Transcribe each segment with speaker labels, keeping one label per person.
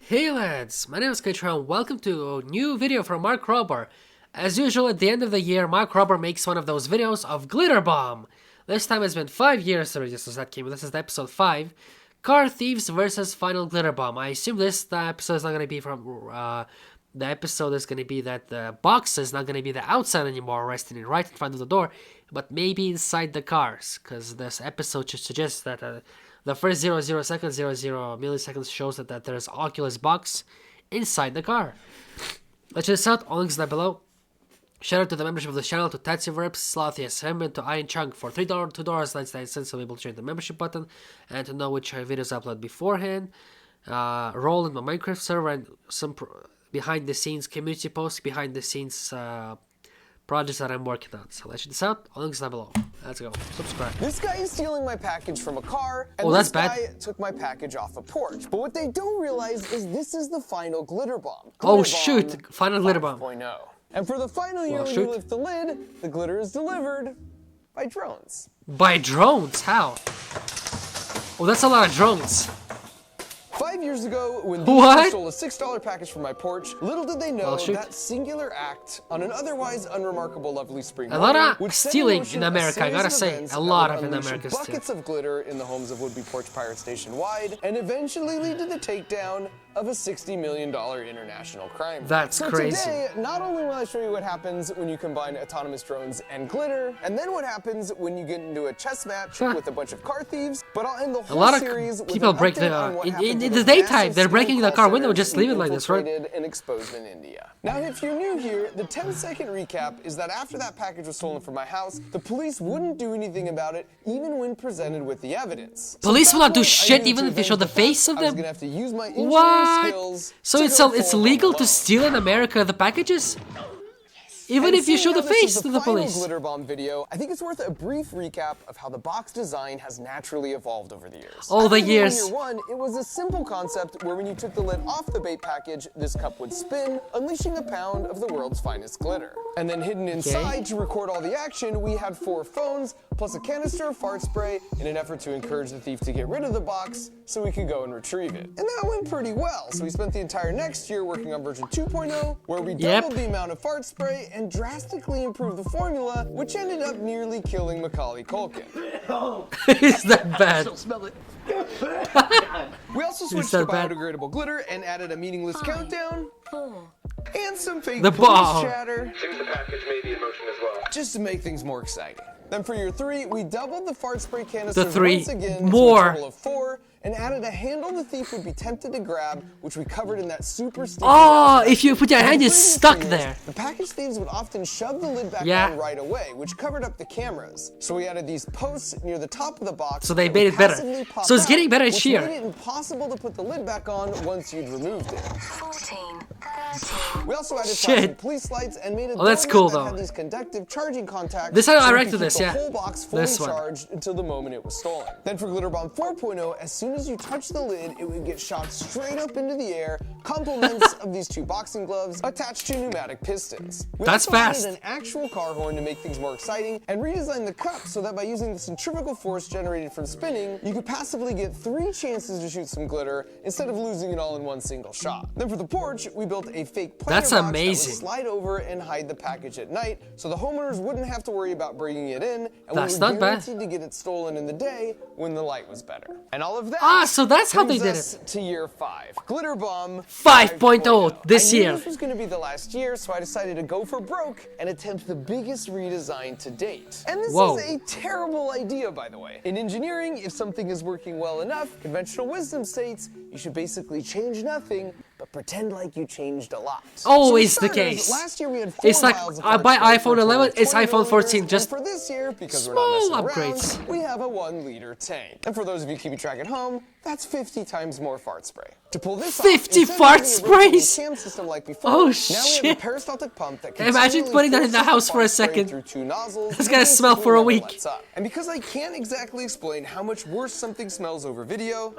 Speaker 1: Hey lads, my name is Skychrew and welcome to a new video from Mark Rober. As usual, at the end of the year, Mark Rober makes one of those videos of GlitterBomb. This time it's been 5 years already since that came. This is episode 5. Car Thieves versus Final GlitterBomb. I assume this episode is not going to be from... the episode is going to be that the box is not going to be the outside anymore, resting right in front of the door, but maybe inside the cars, because this episode should suggest that the first 0 seconds, 0 milliseconds shows that there's Oculus box inside the car. Let's check this out, all links down below. Shout out to the membership of the channel, to Tatsy Verps, Slothy SM, and to Iron Chunk for $3, $2.99, so able to join the membership button, and to know which videos I upload beforehand. Roll in my Minecraft server, and some behind the scenes community posts, behind the scenes projects that I'm working on. So let's check this out. All links down below. Let's go. Subscribe.
Speaker 2: This guy is stealing my package from a car, and
Speaker 1: that's
Speaker 2: this guy
Speaker 1: bad.
Speaker 2: took my package off a porch. But what they don't realize is this is the final GlitterBomb.
Speaker 1: Oh shoot! Final GlitterBomb
Speaker 2: 5.0. And for the final year, when you lift the lid, the glitter is delivered by drones.
Speaker 1: By drones? How? Oh, that's a lot of drones.
Speaker 2: 5 years ago, when
Speaker 1: What?
Speaker 2: they stole a $6 package from my porch, little did they know that singular act on an otherwise unremarkable lovely spring
Speaker 1: A lot
Speaker 2: morning
Speaker 1: of
Speaker 2: would set
Speaker 1: stealing
Speaker 2: motion
Speaker 1: in
Speaker 2: a
Speaker 1: America, I
Speaker 2: series
Speaker 1: gotta
Speaker 2: of
Speaker 1: say.
Speaker 2: events
Speaker 1: A
Speaker 2: that
Speaker 1: lot
Speaker 2: would
Speaker 1: of in
Speaker 2: unleash
Speaker 1: America
Speaker 2: buckets of glitter in the homes of would-be porch pirates nationwide, and eventually lead to the takedown of a $60 million international crime.
Speaker 1: That's crazy.
Speaker 2: Today, not only will I show you what happens when you combine autonomous drones and glitter, and then what happens when you get into a chess match with a bunch of car thieves, but I'll end the whole series with
Speaker 1: people
Speaker 2: an
Speaker 1: break
Speaker 2: update
Speaker 1: the
Speaker 2: on what
Speaker 1: in
Speaker 2: happened
Speaker 1: the
Speaker 2: to
Speaker 1: daytime.
Speaker 2: massive
Speaker 1: They're breaking the
Speaker 2: call
Speaker 1: car window.
Speaker 2: centers
Speaker 1: Just leave it like this, right?
Speaker 2: infiltrated and exposed in India. Now, if you're new here, the 10-second recap is that after that package was stolen from my house, the police wouldn't do anything about it, even when presented with the evidence.
Speaker 1: Police will not do shit even if you show the face of
Speaker 2: I was
Speaker 1: them.
Speaker 2: gonna have to use my
Speaker 1: What?
Speaker 2: skills
Speaker 1: So it's legal to steal in America the packages? Even if you show the face to the police.
Speaker 2: GlitterBomb video, I think it's worth a brief recap of how the box design has naturally evolved over the years.
Speaker 1: All the
Speaker 2: After
Speaker 1: years.
Speaker 2: Year one, it was a simple concept where when you took the lid off the bait package, this cup would spin, unleashing a pound of the world's finest glitter. And then hidden inside to record all the action, we had 4 phones, plus a canister of fart spray in an effort to encourage the thief to get rid of the box so we could go and retrieve it. And that went pretty well, so we spent the entire next year working on version 2.0, where we doubled the amount of fart spray and drastically improved the formula, which ended up nearly killing Macaulay Culkin.
Speaker 1: Is that bad?
Speaker 2: We also switched to biodegradable glitter and added a meaningless countdown and some fake police chatter.
Speaker 3: Seems the package may be in motion as well.
Speaker 2: Just to make things more exciting. Then for year 3, we doubled the fart spray canisters once again to a total of 4, and added a handle the thief would be tempted to grab, which we covered in that super sticky
Speaker 1: if you put your hand, it's stuck there.
Speaker 2: The package thieves would often shove the lid back on right away, which covered up the cameras. So we added these posts near the top of the box.
Speaker 1: So they made it better. So it's getting better each year.
Speaker 2: Which made it impossible to put the lid back on once you'd removed it.
Speaker 4: 14, 13.
Speaker 2: We also added flashing police lights and made a
Speaker 1: that's cool
Speaker 2: that
Speaker 1: though.
Speaker 2: had these conductive charging contacts.
Speaker 1: This I directed this,
Speaker 2: the whole box fully
Speaker 1: this one.
Speaker 2: charged until the moment it was stolen. Then for GlitterBomb 4.0, as soon as you touch the lid, it would get shot straight up into the air. Compliments of these 2 boxing gloves attached to pneumatic pistons. We
Speaker 1: That's
Speaker 2: also
Speaker 1: fast.
Speaker 2: added an actual car horn to make things more exciting, and redesigned the cup so that by using the centrifugal force generated from spinning, you could passively get 3 chances to shoot some glitter instead of losing it all in one single shot. Then for the porch, we built a fake planter box that would slide over and hide the package at night, so the homeowners wouldn't have to worry about bringing it in, and we were guaranteed to get it stolen in the day when the light was better. And all of that
Speaker 1: so that's how they did
Speaker 2: it. To year 5, GlitterBomb
Speaker 1: 5.0 this year.
Speaker 2: This was going to be the last year, so I decided to go for broke and attempt the biggest redesign to date. And this is a terrible idea, by the way. In engineering, if something is working well enough, conventional wisdom states you should basically change nothing, but pretend like you changed a lot.
Speaker 1: Always the case.
Speaker 2: Last year we had 4
Speaker 1: it's like I buy iPhone 11, it's iPhone 14. Just
Speaker 2: for this year, because
Speaker 1: small
Speaker 2: we're not
Speaker 1: upgrades.
Speaker 2: Around, we have a 1-liter tank. And for those of you keeping track at home, that's 50 times more fart spray. To pull this
Speaker 1: 50
Speaker 2: off,
Speaker 1: fart sprays?
Speaker 2: Cam system like before,
Speaker 1: oh
Speaker 2: now
Speaker 1: shit!
Speaker 2: we have a peristaltic pump that
Speaker 1: imagine putting that in the house for a second.
Speaker 2: Through 2 nozzles.
Speaker 1: It's gonna smell for a week.
Speaker 2: And because I can't exactly explain how much worse something smells over video,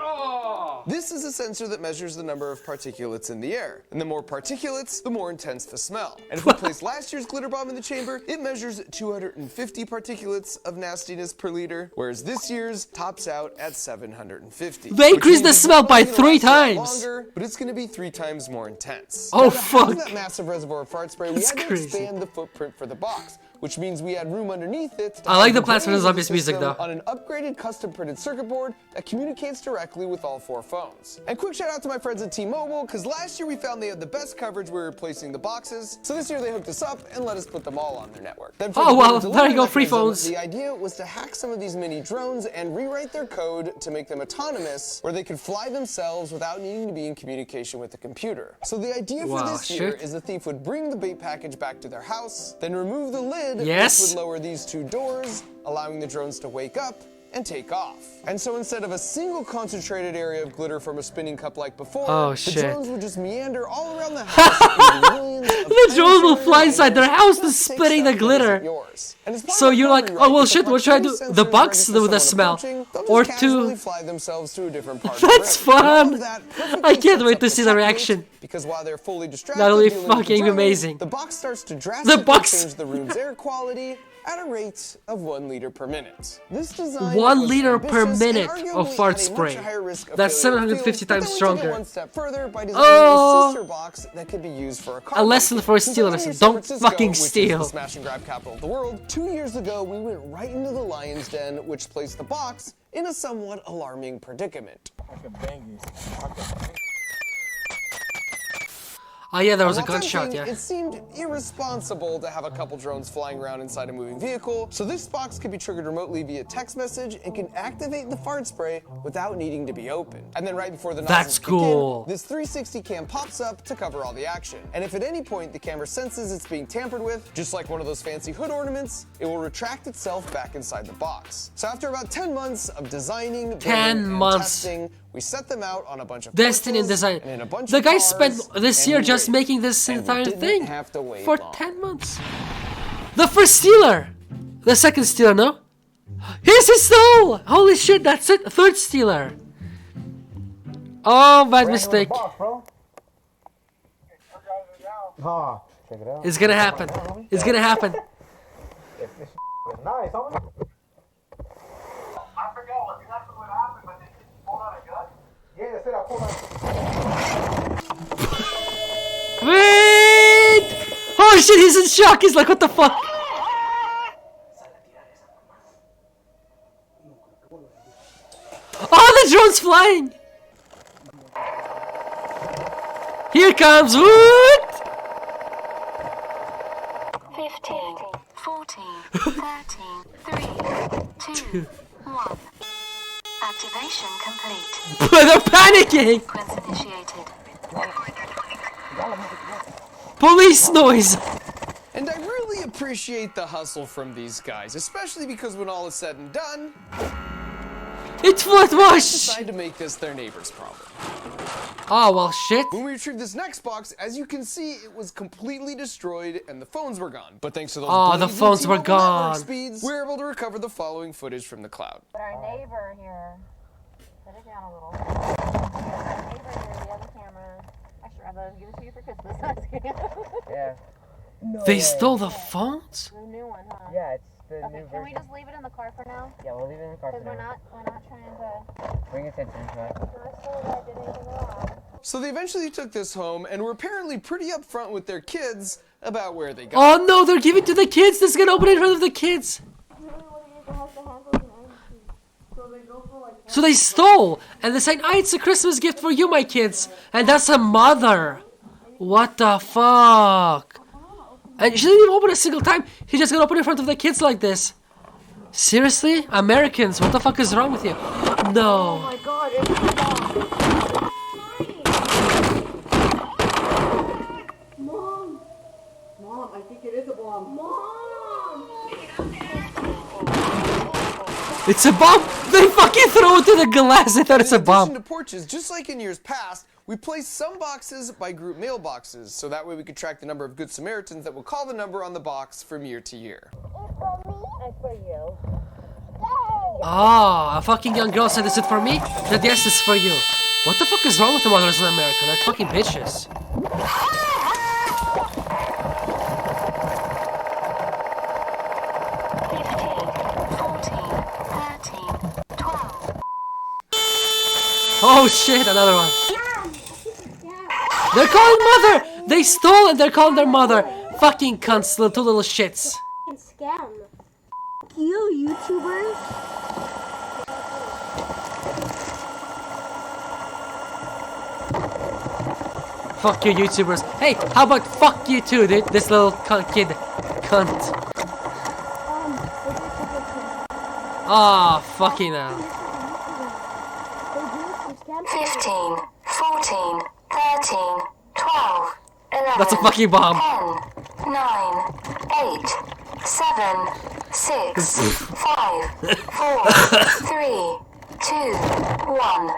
Speaker 2: this is a sensor that measures the number of particulates in the air. And the more particulates, the more intense the smell. And if we place last year's GlitterBomb in the chamber, it measures 250 particulates of nastiness per liter, whereas this year's tops out at 750.
Speaker 1: They increased the smell by 3 times.
Speaker 2: Longer, but it's going to be 3 times more intense.
Speaker 1: Oh,
Speaker 2: Now, to
Speaker 1: fuck.
Speaker 2: house that massive reservoir of fart spray, we
Speaker 1: That's
Speaker 2: had to
Speaker 1: crazy.
Speaker 2: expand the footprint for the box, which means we had room underneath it. To
Speaker 1: I like
Speaker 2: house
Speaker 1: the Plants vs. Zombies music,
Speaker 2: system
Speaker 1: though.
Speaker 2: On an upgraded custom printed circuit board that communicates directly with all 4 phones. And quick shout out to my friends at T-Mobile, because last year we found they had the best coverage when replacing the boxes. So this year they hooked us up and let us put them all on their network. Then for
Speaker 1: Oh,
Speaker 2: the
Speaker 1: well,
Speaker 2: delivery
Speaker 1: there you go, free
Speaker 2: mechanism,
Speaker 1: phones.
Speaker 2: The idea was to hack some of these mini drones and rewrite their code to make them autonomous, where they could fly themselves without needing to be in communication with the computer. So the idea for
Speaker 1: Wow,
Speaker 2: this year
Speaker 1: shit.
Speaker 2: is the thief would bring the bait package back to their house, then remove the lid,
Speaker 1: Yes.
Speaker 2: which would lower these 2 doors, allowing the drones to wake up and take off. And so instead of a single concentrated area of glitter from a spinning cup like before,
Speaker 1: Oh,
Speaker 2: the
Speaker 1: shit.
Speaker 2: drones would just meander all around the house.
Speaker 1: The drones will fly inside their house and spitting the glitter. So you're like, oh well shit, what should I do? The bugs with the smell. Or to...
Speaker 2: fly themselves to a different part
Speaker 1: That's
Speaker 2: of the room.
Speaker 1: fun.
Speaker 2: All of that perfectly
Speaker 1: I can't
Speaker 2: sets
Speaker 1: wait
Speaker 2: up
Speaker 1: to
Speaker 2: the
Speaker 1: see the
Speaker 2: checkmate,
Speaker 1: reaction.
Speaker 2: Because while they're fully distracted,
Speaker 1: That'll be
Speaker 2: dealing with the
Speaker 1: fucking
Speaker 2: drones,
Speaker 1: amazing.
Speaker 2: The box starts to drastically
Speaker 1: box.
Speaker 2: change the room's air quality at a rate of 1 liter per minute. This design
Speaker 1: 1
Speaker 2: was
Speaker 1: liter per
Speaker 2: ambitious and
Speaker 1: minute
Speaker 2: arguably
Speaker 1: of fart
Speaker 2: had a much
Speaker 1: spray.
Speaker 2: higher risk of
Speaker 1: That's
Speaker 2: failure of
Speaker 1: 750
Speaker 2: fields, but
Speaker 1: times
Speaker 2: then we took it
Speaker 1: stronger.
Speaker 2: one step further by designing
Speaker 1: Oh.
Speaker 2: a sister box that could be used for a car
Speaker 1: A lesson
Speaker 2: bunker.
Speaker 1: for
Speaker 2: Since
Speaker 1: stealers,
Speaker 2: I'm in
Speaker 1: don't
Speaker 2: San Francisco,
Speaker 1: fucking
Speaker 2: which is
Speaker 1: steal.
Speaker 2: the smash and grab capital of the world, 2 years ago we went right into the lion's den, which placed the box in a somewhat alarming predicament.
Speaker 1: Oh yeah, there was a
Speaker 2: While
Speaker 1: gunshot,
Speaker 2: tempting,
Speaker 1: yeah.
Speaker 2: It seemed irresponsible to have a couple drones flying around inside a moving vehicle, so this box can be triggered remotely via text message and can activate the fart spray without needing to be opened. And then right before the
Speaker 1: That's
Speaker 2: nozzles kick in,
Speaker 1: cool.
Speaker 2: this 360 cam pops up to cover all the action. And if at any point the camera senses it's being tampered with, just like one of those fancy hood ornaments, it will retract itself back inside the box. So after about 10 months of designing, building,
Speaker 1: 10
Speaker 2: and
Speaker 1: months.
Speaker 2: testing, we set them out on a bunch of
Speaker 1: Destiny and
Speaker 2: porches
Speaker 1: design.
Speaker 2: and in a bunch
Speaker 1: The
Speaker 2: of
Speaker 1: guy
Speaker 2: cars,
Speaker 1: spent this
Speaker 2: and
Speaker 1: year
Speaker 2: we
Speaker 1: just
Speaker 2: waited.
Speaker 1: making this
Speaker 2: And we
Speaker 1: entire
Speaker 2: didn't
Speaker 1: thing
Speaker 2: have to wait
Speaker 1: for
Speaker 2: long.
Speaker 1: 10 months. The first stealer! The second stealer, no? Here's his soul! Holy shit, that's it! Third stealer! Oh, bad mistake.
Speaker 5: Oh, check it out.
Speaker 1: It's gonna happen. It's gonna happen.
Speaker 5: This is nice, homie.
Speaker 3: I forgot exactly what happened, but did you pull out a gun?
Speaker 5: Yeah, that's it. I pulled out.
Speaker 1: Wait! Oh shit, he's in shock. He's like, what the fuck? Oh, the drone's flying! Here comes what?
Speaker 4: 15, 14, 13, 3, 2, 1. Activation complete.
Speaker 1: They're panicking!
Speaker 4: Sequence initiated.
Speaker 2: Police noise! And I really appreciate the hustle from these guys, especially because when all is said and done,
Speaker 1: It's what
Speaker 2: they
Speaker 1: was?
Speaker 2: decide to make this their neighbor's problem.
Speaker 1: Oh, well, shit.
Speaker 2: When we retrieved this next box, as you can see, it was completely destroyed and the phones were gone. But thanks to those
Speaker 1: Oh, the
Speaker 2: blazing
Speaker 1: phones were
Speaker 2: T-Mobile network
Speaker 1: gone.
Speaker 2: speeds, we were able to recover the following footage from the cloud.
Speaker 6: But our neighbor here, put it down a little. Our neighbor here, the other camera. Actually, I'd love to give it to you for Christmas. I'm just kidding.
Speaker 5: Yeah.
Speaker 1: They stole the phones?
Speaker 6: The new one, huh?
Speaker 5: Yeah, it's the
Speaker 6: Okay,
Speaker 5: new
Speaker 6: can we
Speaker 5: version.
Speaker 6: just leave it in the car for now?
Speaker 5: Yeah, we'll leave it in the car for
Speaker 6: Because
Speaker 5: now.
Speaker 6: we're not trying to.
Speaker 5: Bring attention to it.
Speaker 6: Not sure that I did anything wrong.
Speaker 2: So they eventually took this home and were apparently pretty upfront with their kids about where they got
Speaker 1: Oh no, they're giving it to the kids. This is gonna open it in front of the kids. So they stole, and they're saying, "Ah, it's a Christmas gift for you, my kids." And that's a mother. What the fuck? And she didn't even open a single time. She just gonna open it in front of the kids like this. Seriously? Americans, what the fuck is wrong with you? No.
Speaker 6: my god, it's
Speaker 7: Mom! Mom, I think it is a bomb. Mom!
Speaker 1: It's a bomb! They fucking throw it to the glass. I thought it's a
Speaker 2: In addition
Speaker 1: bomb.
Speaker 2: to porches, just like in years past, we placed some boxes by group mailboxes, so that way we could track the number of Good Samaritans that will call the number on the box from year to year.
Speaker 6: It's for you.
Speaker 1: Oh, a fucking young girl said, "Is it for me?" Said, "Yes, it's for you." What the fuck is wrong with the mothers in America? They're fucking bitches.
Speaker 4: 15, 14, 13, 12.
Speaker 1: Oh shit, another one. They're calling mother! They stole and they're calling their mother. Fucking cunts, two little shits.
Speaker 7: Scam. You YouTubers.
Speaker 1: Fuck you, YouTubers. Hey, how about fuck you too, dude? This little kid. Cunt. Ah, fucking hell.
Speaker 4: 15, 14, 13, 12, 11.
Speaker 1: That's a fucking bomb.
Speaker 4: 10, 9, 8, 7, 6, 5, 4, 3, 2, 1.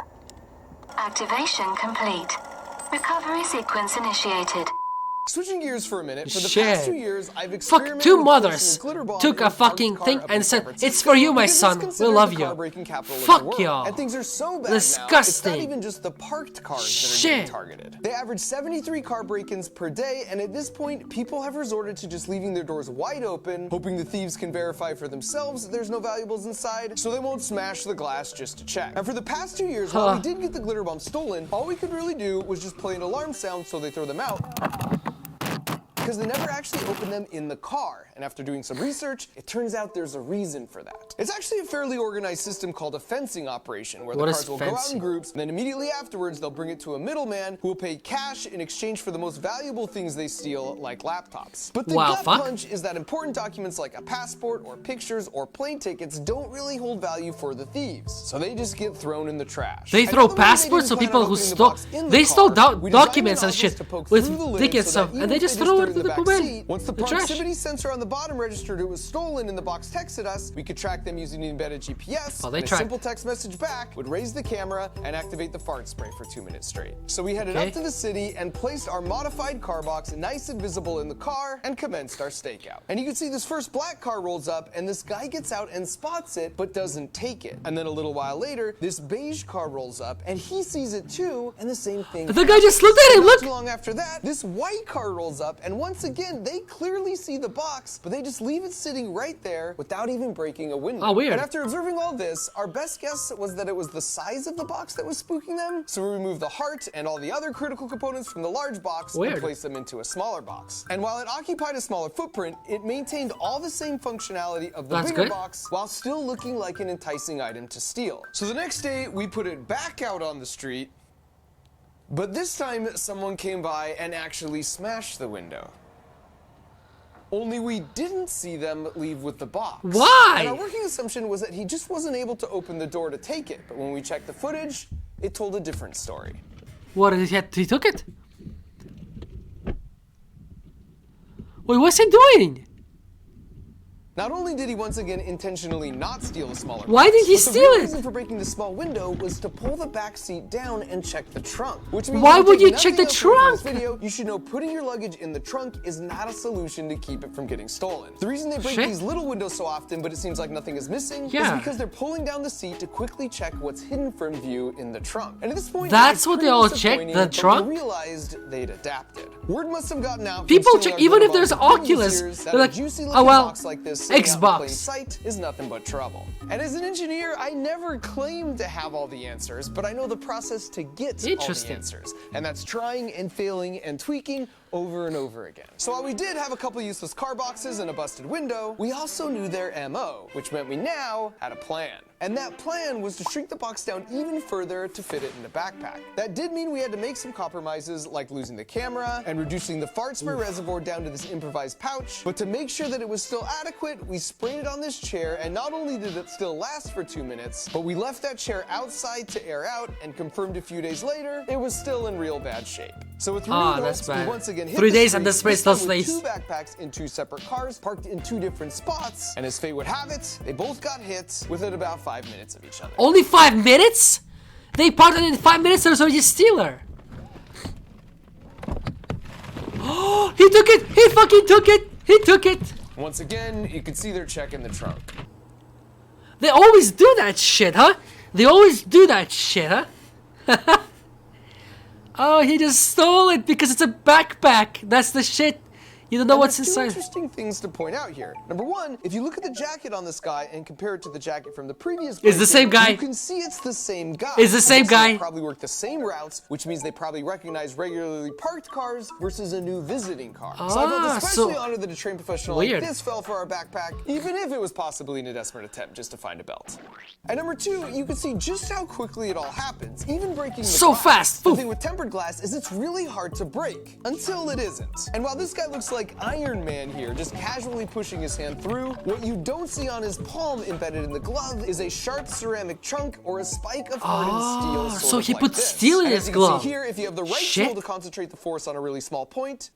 Speaker 4: Activation complete. Recovery sequence initiated.
Speaker 2: Switching gears for a minute, for the
Speaker 1: Shit.
Speaker 2: past 2 years, I've experimented
Speaker 1: Fuck, two
Speaker 2: with
Speaker 1: mothers
Speaker 2: placing a glitter bomb
Speaker 1: took
Speaker 2: in
Speaker 1: a fucking
Speaker 2: parked
Speaker 1: thing
Speaker 2: car
Speaker 1: and
Speaker 2: up
Speaker 1: said,
Speaker 2: in
Speaker 1: "It's for you, my
Speaker 2: because it's
Speaker 1: son. We
Speaker 2: considered
Speaker 1: love
Speaker 2: the
Speaker 1: you."
Speaker 2: car-breaking capital of the
Speaker 1: Fuck
Speaker 2: world.
Speaker 1: y'all.
Speaker 2: And things are so bad
Speaker 1: Disgusting.
Speaker 2: now, it's not even just the parked cars that are getting
Speaker 1: Shit.
Speaker 2: targeted. They average 73 car break-ins per day, and at this point, people have resorted to just leaving their doors wide open, hoping the thieves can verify for themselves there's no valuables inside, so they won't smash the glass just to check. And for the past 2 years, while we did get the glitter bomb stolen, all we could really do was just play an alarm sound so they throw them out, because they never actually open them in the car. And after doing some research, it turns out there's a reason for that. It's actually a fairly organized system called a fencing operation, where the
Speaker 1: What is
Speaker 2: cars will go out in
Speaker 1: fencing?
Speaker 2: groups, and then immediately afterwards, they'll bring it to a middleman who will pay cash in exchange for the most valuable things they steal, like laptops. But the
Speaker 1: Wow,
Speaker 2: gut
Speaker 1: fuck.
Speaker 2: punch is that important documents like a passport or pictures or plane tickets don't really hold value for the thieves, so they just get thrown in the trash.
Speaker 1: They
Speaker 2: And
Speaker 1: throw
Speaker 2: now that we
Speaker 1: passports, so
Speaker 2: didn't
Speaker 1: people
Speaker 2: plan on
Speaker 1: who
Speaker 2: opening the
Speaker 1: stole,
Speaker 2: box in the
Speaker 1: they stole
Speaker 2: car, we designed
Speaker 1: documents
Speaker 2: an
Speaker 1: and
Speaker 2: office
Speaker 1: shit
Speaker 2: to poke
Speaker 1: with
Speaker 2: through the lid
Speaker 1: tickets
Speaker 2: so
Speaker 1: stuff,
Speaker 2: that
Speaker 1: and
Speaker 2: even
Speaker 1: they
Speaker 2: if
Speaker 1: just
Speaker 2: they
Speaker 1: throw
Speaker 2: threw
Speaker 1: it
Speaker 2: in
Speaker 1: to the
Speaker 2: back
Speaker 1: bin.
Speaker 2: seat, once the
Speaker 1: The trash.
Speaker 2: proximity sensor on the bottom registered it was stolen and the box texted us, we could track them using the embedded GPS,
Speaker 1: Oh, they
Speaker 2: and a
Speaker 1: track.
Speaker 2: simple text message back would raise the camera and activate the fart spray for 2 minutes straight. So we headed
Speaker 1: Okay.
Speaker 2: up to the city and placed our modified car box nice and visible in the car and commenced our stakeout. And you can see this first black car rolls up and this guy gets out and spots it but doesn't take it. And then a little while later, this beige car rolls up and he sees it too, and the same thing.
Speaker 1: The guy just looked at him.
Speaker 2: Not
Speaker 1: Look.
Speaker 2: too long after that, this white car rolls up, and once again, they clearly see the box, but they just leave it sitting right there without even breaking a window.
Speaker 1: Oh, weird.
Speaker 2: And after observing all this, our best guess was that it was the size of the box that was spooking them, so we removed the heart and all the other critical components from the large box
Speaker 1: Weird.
Speaker 2: and placed them into a smaller box. And while it occupied a smaller footprint, it maintained all the same functionality of the
Speaker 1: That's
Speaker 2: bigger
Speaker 1: good.
Speaker 2: box while still looking like an enticing item to steal. So the next day, we put it back out on the street, but this time someone came by and actually smashed the window. Only we didn't see them leave with the box.
Speaker 1: Why?
Speaker 2: And our working assumption was that he just wasn't able to open the door to take it, but when we checked the footage, it told a different story.
Speaker 1: What did he took it? Wait, what's he doing?
Speaker 2: Not only did he once again intentionally not steal a smaller box,
Speaker 1: Why did he
Speaker 2: but the
Speaker 1: steal
Speaker 2: real
Speaker 1: it?
Speaker 2: reason for breaking the small window was to pull the back seat down and check the trunk. Which means
Speaker 1: Why
Speaker 2: if
Speaker 1: would
Speaker 2: take
Speaker 1: you check
Speaker 2: nothing
Speaker 1: the
Speaker 2: else away from this
Speaker 1: trunk?
Speaker 2: video, you should know putting your luggage in the trunk is not a solution to keep it from getting stolen. The reason they break
Speaker 1: Shit.
Speaker 2: these little windows so often, but it seems like nothing is missing,
Speaker 1: Yeah.
Speaker 2: is because they're pulling down the seat to quickly check what's hidden from view in the trunk. And at this point,
Speaker 1: That's
Speaker 2: it's
Speaker 1: what they
Speaker 2: pretty
Speaker 1: all check,
Speaker 2: disappointing,
Speaker 1: the
Speaker 2: but
Speaker 1: trunk?
Speaker 2: we realized they'd adapted. Word must have gotten out. from
Speaker 1: People
Speaker 2: stealing
Speaker 1: check-
Speaker 2: our
Speaker 1: even if
Speaker 2: glitter
Speaker 1: there's
Speaker 2: bombs in previous
Speaker 1: Oculus,
Speaker 2: years, that
Speaker 1: they're
Speaker 2: a
Speaker 1: like,
Speaker 2: juicy-looking
Speaker 1: oh, well,
Speaker 2: box like this sitting out in
Speaker 1: Xbox.
Speaker 2: plain sight is nothing but trouble. And as an engineer, I never claimed to have all the answers, but I know the process to get all the
Speaker 1: Interesting.
Speaker 2: answers. And that's trying and failing and tweaking over and over again. So while we did have a couple useless car boxes and a busted window, we also knew their MO, which meant we now had a plan. And that plan was to shrink the box down even further to fit it in the backpack. That did mean we had to make some compromises, like losing the camera and reducing the fart spray reservoir down to this improvised pouch. But to make sure that it was still adequate, we sprayed it on this chair, and not only did it still last for 2 minutes, but we left that chair outside to air out and confirmed a few days later it was still in real bad shape. So with renewed
Speaker 1: that's
Speaker 2: hopes, we
Speaker 1: bad.
Speaker 2: once again hit
Speaker 1: 3
Speaker 2: the
Speaker 1: days and the
Speaker 2: street,
Speaker 1: spray
Speaker 2: this
Speaker 1: still
Speaker 2: time with
Speaker 1: stays.
Speaker 2: 2 backpacks in 2 separate cars, parked in 2 different spots, and as fate would have it, they both got hit within about 5 minutes of each other.
Speaker 1: Only 5 minutes? They parted in 5 minutes. There's already a stealer. Oh, he took it. He fucking took it. He took it.
Speaker 2: Once again, you can see their check in the trunk.
Speaker 1: They always do that shit, huh? They always do that shit, huh? Oh, he just stole it because it's a backpack. That's the shit You don't know
Speaker 2: And
Speaker 1: what's
Speaker 2: there's two
Speaker 1: inside.
Speaker 2: interesting things to point out here. Number one, if you look at the jacket on this guy and compare it to the jacket from the previous
Speaker 1: It's the
Speaker 2: break-in,
Speaker 1: same guy.
Speaker 2: You can see it's the same guy.
Speaker 1: It's the same
Speaker 2: So they
Speaker 1: guy.
Speaker 2: probably work the same routes, which means they probably recognize regularly parked cars versus a new visiting car. So I felt
Speaker 1: Ah,
Speaker 2: especially
Speaker 1: so-
Speaker 2: honored that a trained professional
Speaker 1: Weird.
Speaker 2: like this fell for our backpack, even if it was possibly in a desperate attempt just to find a belt. And number two, you can see just how quickly it all happens, even breaking the
Speaker 1: So
Speaker 2: glass.
Speaker 1: fast.
Speaker 2: The
Speaker 1: Poof.
Speaker 2: thing with tempered glass is it's really hard to break until it isn't. And while this guy looks like Iron Man here, just casually pushing his hand through, what you don't see on his palm embedded in the glove is a sharp ceramic chunk or a spike of hardened steel. Sort
Speaker 1: so
Speaker 2: of
Speaker 1: he
Speaker 2: like
Speaker 1: put
Speaker 2: this.
Speaker 1: steel in
Speaker 2: And
Speaker 1: his
Speaker 2: as you can see
Speaker 1: glove.
Speaker 2: here, if you have the right
Speaker 1: Shit.
Speaker 2: tool to concentrate the force on a really small point,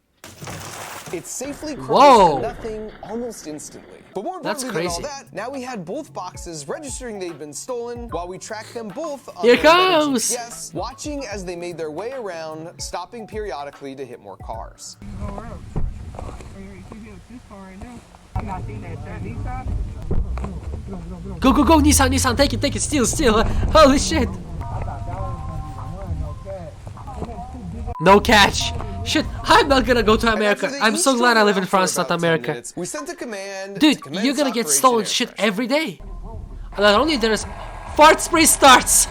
Speaker 2: it safely
Speaker 1: Whoa.
Speaker 2: crumbles to nothing almost instantly. But more
Speaker 1: That's
Speaker 2: importantly than all
Speaker 1: crazy.
Speaker 2: that, now we had both boxes registering they'd been stolen while we tracked them both on
Speaker 1: Here
Speaker 2: their embedded
Speaker 1: goes.
Speaker 2: GPS, watching as they made their way around, stopping periodically to hit more cars.
Speaker 1: Go, go, go, Nissan, Nissan, take it, steal. Holy shit. No catch. Shit, I'm not gonna go to
Speaker 2: And
Speaker 1: America.
Speaker 2: after they
Speaker 1: I'm so
Speaker 2: each
Speaker 1: glad I
Speaker 2: drove
Speaker 1: live in
Speaker 2: around
Speaker 1: France,
Speaker 2: for
Speaker 1: not
Speaker 2: about 10
Speaker 1: America.
Speaker 2: minutes, we sent a command
Speaker 1: Dude,
Speaker 2: to commence
Speaker 1: you're gonna get
Speaker 2: Operation
Speaker 1: stolen
Speaker 2: Air
Speaker 1: shit
Speaker 2: Fresh.
Speaker 1: every day. Not only there's fart spray starts.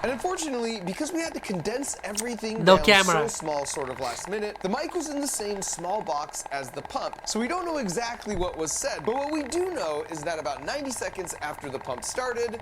Speaker 2: And unfortunately, because we had to condense everything
Speaker 1: No
Speaker 2: down
Speaker 1: camera.
Speaker 2: so small sort of last minute, the mic was in the same small box as the pump. So we don't know exactly what was said, but what we do know is that about 90 seconds after the pump started,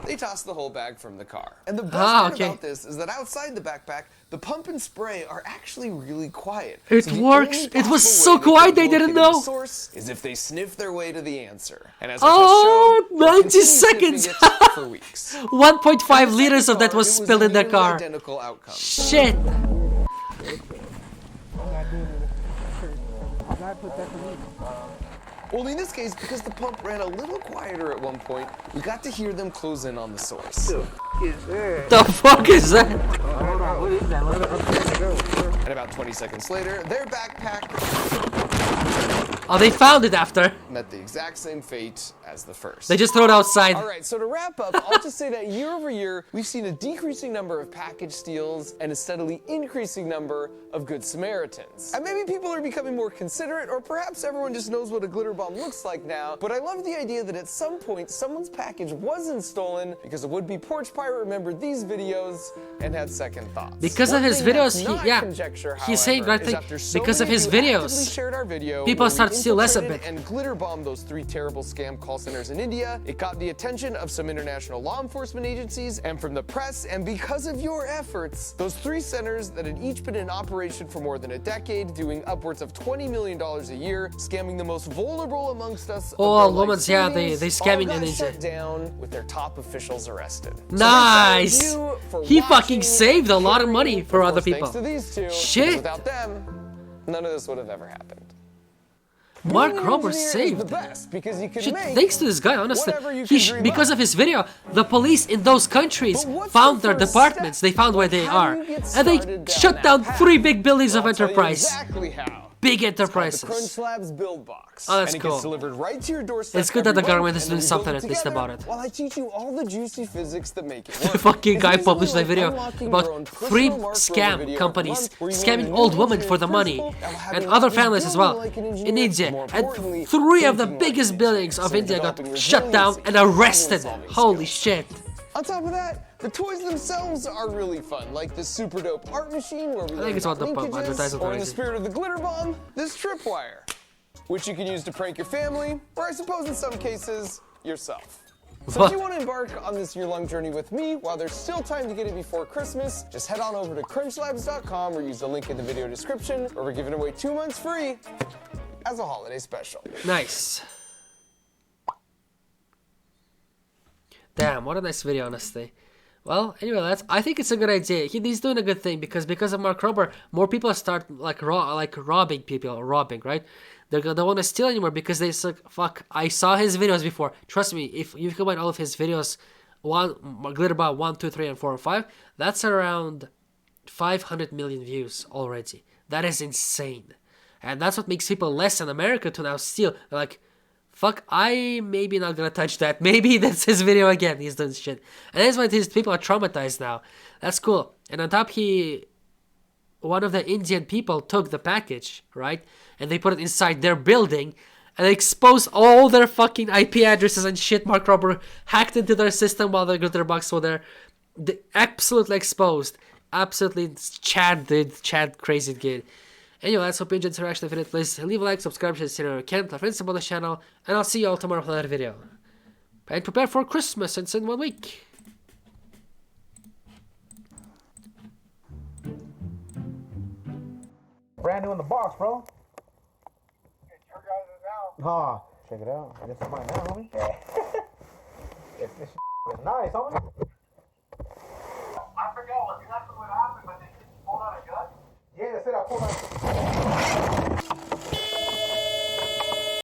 Speaker 2: they tossed the whole bag from the car. And the best part
Speaker 1: okay.
Speaker 2: about this is that outside the backpack, the pump and spray are actually really quiet.
Speaker 1: It
Speaker 2: So the
Speaker 1: works.
Speaker 2: only
Speaker 1: It was
Speaker 2: possible
Speaker 1: so
Speaker 2: way they
Speaker 1: quiet
Speaker 2: could
Speaker 1: they didn't
Speaker 2: locate the
Speaker 1: know.
Speaker 2: source is if they sniff their way to the answer. And as
Speaker 1: Oh,
Speaker 2: I just showed,
Speaker 1: 90
Speaker 2: continue sniffing
Speaker 1: seconds.
Speaker 2: it for weeks.
Speaker 1: 1.5
Speaker 2: The
Speaker 1: liters of
Speaker 2: second
Speaker 1: that was
Speaker 2: car, it
Speaker 1: spilled in the
Speaker 2: nearly
Speaker 1: car.
Speaker 2: Identical outcome.
Speaker 1: Shit.
Speaker 2: Only in this case, because the pump ran a little quieter at one point, we got to hear them close in on the source.
Speaker 1: The fuck is that?
Speaker 2: And about 20 seconds later, their backpack
Speaker 1: Oh, they found it after.
Speaker 2: met the exact same fate as the first.
Speaker 1: They just throw it outside.
Speaker 2: All right, so to wrap up, I'll just say that year over year, we've seen a decreasing number of package steals and a steadily increasing number of Good Samaritans. And maybe people are becoming more considerate, or perhaps everyone just knows what a glitter bomb looks like now, but I love the idea that at some point, someone's package wasn't stolen because a would-be porch pirate remembered these videos and had second thoughts.
Speaker 1: Because of
Speaker 2: One
Speaker 1: his
Speaker 2: thing that's
Speaker 1: videos,
Speaker 2: not
Speaker 1: yeah,
Speaker 2: conjecture,
Speaker 1: he's saying
Speaker 2: however,
Speaker 1: right
Speaker 2: is
Speaker 1: thing.
Speaker 2: after so
Speaker 1: Because of
Speaker 2: many
Speaker 1: his
Speaker 2: of you actively
Speaker 1: videos,
Speaker 2: shared our video,
Speaker 1: people
Speaker 2: when we
Speaker 1: start to steal less a
Speaker 2: infiltrated
Speaker 1: bit.
Speaker 2: and glitter bombed those 3 terrible scam call centers in India. It got the attention of some international law enforcement agencies and from the press, and because of your efforts, those 3 centers that had each been in operation for more than a decade, doing upwards of $20 million a year, scamming the most vulnerable amongst us. of
Speaker 1: Oh,
Speaker 2: their life
Speaker 1: Lomans, yeah, they
Speaker 2: savings,
Speaker 1: scamming
Speaker 2: all
Speaker 1: in
Speaker 2: got
Speaker 1: India.
Speaker 2: shut down with their top officials arrested. So
Speaker 1: Nice.
Speaker 2: thanks to you for
Speaker 1: He
Speaker 2: watching,
Speaker 1: fucking saved a lot of
Speaker 2: caring,
Speaker 1: money for
Speaker 2: and of
Speaker 1: other
Speaker 2: course,
Speaker 1: people.
Speaker 2: Thanks to these 2. because
Speaker 1: Shit.
Speaker 2: Without them, none of this would have ever happened.
Speaker 1: Mark
Speaker 2: Being an
Speaker 1: Rober
Speaker 2: engineer is
Speaker 1: saved.
Speaker 2: the best because you can
Speaker 1: Shit,
Speaker 2: make
Speaker 1: thanks to this guy, honestly.
Speaker 2: whatever you can dream
Speaker 1: Because
Speaker 2: up.
Speaker 1: of his video, the police in those countries
Speaker 2: But what's
Speaker 1: found
Speaker 2: the
Speaker 1: their
Speaker 2: first
Speaker 1: departments.
Speaker 2: step?
Speaker 1: They found where they
Speaker 2: How
Speaker 1: are.
Speaker 2: do you get
Speaker 1: And they
Speaker 2: started
Speaker 1: shut
Speaker 2: that
Speaker 1: down
Speaker 2: path?
Speaker 1: 3 big buildings
Speaker 2: Well,
Speaker 1: of
Speaker 2: I'll tell you
Speaker 1: enterprise.
Speaker 2: exactly how.
Speaker 1: Big
Speaker 2: It's called the
Speaker 1: enterprises.
Speaker 2: Crunch Labs Build Box.
Speaker 1: Oh, that's
Speaker 2: and it
Speaker 1: cool.
Speaker 2: gets delivered right to your doorstep.
Speaker 1: It's good that the
Speaker 2: every
Speaker 1: government
Speaker 2: month,
Speaker 1: is
Speaker 2: and
Speaker 1: doing
Speaker 2: then we
Speaker 1: something
Speaker 2: build
Speaker 1: at least
Speaker 2: together
Speaker 1: about it.
Speaker 2: While I teach you all the juicy physics that make it work.
Speaker 1: The fucking
Speaker 2: It's
Speaker 1: guy
Speaker 2: basically
Speaker 1: published a
Speaker 2: like
Speaker 1: video
Speaker 2: unlocking
Speaker 1: about
Speaker 2: your own
Speaker 1: 3
Speaker 2: personal Mark Rober
Speaker 1: scam
Speaker 2: video
Speaker 1: companies
Speaker 2: every month where you
Speaker 1: scamming
Speaker 2: learn a
Speaker 1: old
Speaker 2: new
Speaker 1: women for the
Speaker 2: engineering
Speaker 1: money
Speaker 2: principle that will have
Speaker 1: and
Speaker 2: you
Speaker 1: other
Speaker 2: not just
Speaker 1: families as
Speaker 2: building
Speaker 1: well
Speaker 2: like an
Speaker 1: in
Speaker 2: engineer,
Speaker 1: India.
Speaker 2: more
Speaker 1: And
Speaker 2: importantly,
Speaker 1: 3 of the
Speaker 2: thinking like
Speaker 1: biggest
Speaker 2: an
Speaker 1: buildings
Speaker 2: engineer.
Speaker 1: of
Speaker 2: So
Speaker 1: India got
Speaker 2: developing
Speaker 1: shut down
Speaker 2: resiliency,
Speaker 1: and arrested.
Speaker 2: problem-solving
Speaker 1: Holy
Speaker 2: skills.
Speaker 1: shit.
Speaker 2: On top of that, the toys themselves are really fun, like this super dope art machine where we
Speaker 1: I think
Speaker 2: learn
Speaker 1: it's what
Speaker 2: about
Speaker 1: the
Speaker 2: linkages,
Speaker 1: advertisement
Speaker 2: or in the
Speaker 1: already.
Speaker 2: spirit of the glitter bomb, this tripwire, which you can use to prank your family, or I suppose in some cases, yourself. So if you want to embark on this year-long journey with me, while there's still time to get it before Christmas, just head on over to crunchlabs.com or use the link in the video description, where we're giving away 2 months free as a holiday special.
Speaker 1: Nice. Damn, what a nice video, honestly. Well, anyway, I think it's a good idea. He's doing a good thing because of Mark Rober, more people start robbing people, right? They don't want to steal anymore because they like, fuck, I saw his videos before. Trust me, if you combine all of his videos, GlitterBomb 1, 2, 3, and 4, and 5, that's around 500 million views already. That is insane. And that's what makes people less in America to now steal. They're like, Fuck, I maybe not gonna touch that. Maybe that's his video again. He's doing shit. And that's why these people are traumatized now. That's cool. And on top, one of the Indian people took the package, right? And they put it inside their building. And they exposed all their fucking IP addresses and shit. Mark Rober hacked into their system while the glitterbox were there. Absolutely exposed. Absolutely Chad crazy kid. Anyway, let's hope you enjoyed this interaction. If you did, please leave a like, subscribe, share if you can, tell friends about the channel, and I'll see you all tomorrow for another video. And prepare for Christmas, it's in 1 week.
Speaker 5: Brand new in the box, bro.
Speaker 3: It's your guys' now.
Speaker 5: Ah, check it out. This is mine now, homie. This is nice, homie.
Speaker 3: I forgot exactly what happened, but they pulled out a gun.
Speaker 5: Yeah, they said I pulled out.